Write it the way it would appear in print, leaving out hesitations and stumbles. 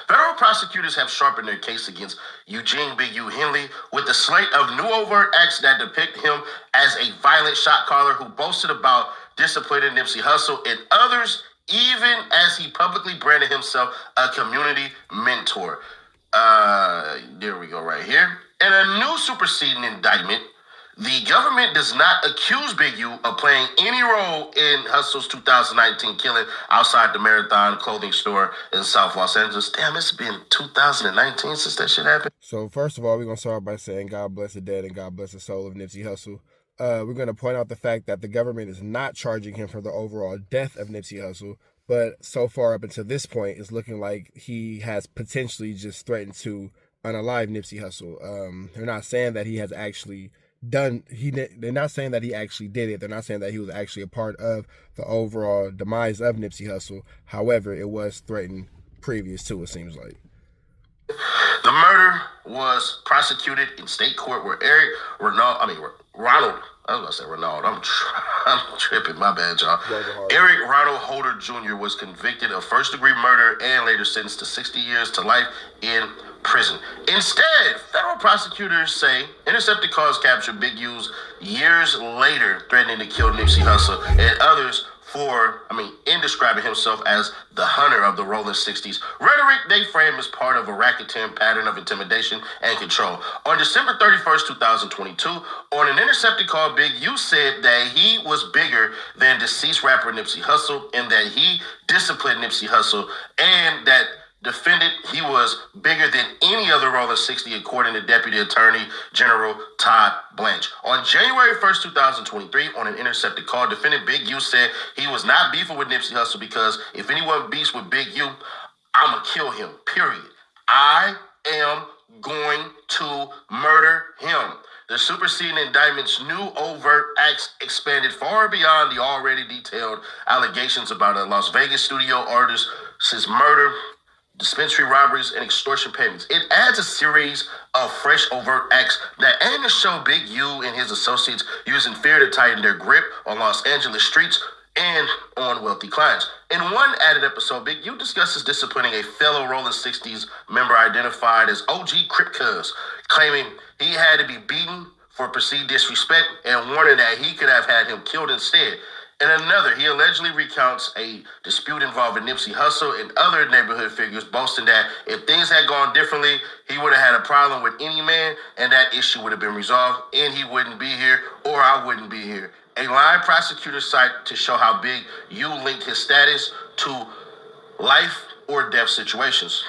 Federal prosecutors have sharpened their case against Eugene Big U Henley with a slate of new overt acts that depict him as a violent shot caller who boasted about disciplining Nipsey Hussle and others, even as he publicly branded himself a community mentor. There we go right here. In a new superseding indictment, the government does not accuse Big U of playing any role in Hussle's 2019 killing outside the Marathon clothing store in South Los Angeles. Damn, it's been 2019 since that shit happened. So first of all, we're going to start by saying God bless the dead and God bless the soul of Nipsey Hussle. We're going to point out the fact that the government is not charging him for the overall death of Nipsey Hussle, but so far up until this point, it's looking like he has potentially just threatened to unalive Nipsey Hussle. They're not saying that he has actually they're not saying that he actually did it. They're not saying that he was actually a part of the overall demise of Nipsey Hussle. However, it was threatened previous to, it seems like. The murder was prosecuted in state court where Ronald, I was going to say Ronald. I'm tripping. My bad, y'all. Eric Ronald Holder Jr. was convicted of first-degree murder and later sentenced to 60 years to life in prison. Instead, federal prosecutors say intercepted calls captured Big U's years later threatening to kill Nipsey Hussle and others in describing himself as the hunter of the rolling 60s. Rhetoric they frame as part of a racketeering pattern of intimidation and control. On December 31st, 2022, on an intercepted call, Big U said that he was bigger than deceased rapper Nipsey Hussle and that he disciplined Nipsey Hussle and that defended he was bigger than any other rolling 60, according to Deputy Attorney General Todd Blanche. On January 1st, 2023, on an intercepted call, defendant Big U said he was not beefing with Nipsey Hussle because if anyone beefs with Big U, I'ma kill him, period. I am going to murder him. The superseding indictment's new overt acts expanded far beyond the already detailed allegations about a Las Vegas studio artist's murder, dispensary robberies, and extortion payments. It adds a series of fresh overt acts that aim to show Big U and his associates using fear to tighten their grip on Los Angeles streets and on wealthy clients. In one added episode, Big U discusses disciplining a fellow Rolling 60s member identified as OG Crip Cuz, claiming he had to be beaten for perceived disrespect and warning that he could have had him killed instead. In another, he allegedly recounts a dispute involving Nipsey Hussle and other neighborhood figures, boasting that if things had gone differently, he would have had a problem with any man and that issue would have been resolved and he wouldn't be here or I wouldn't be here. A line prosecutor cite to show how Big U linked his status to life or death situations.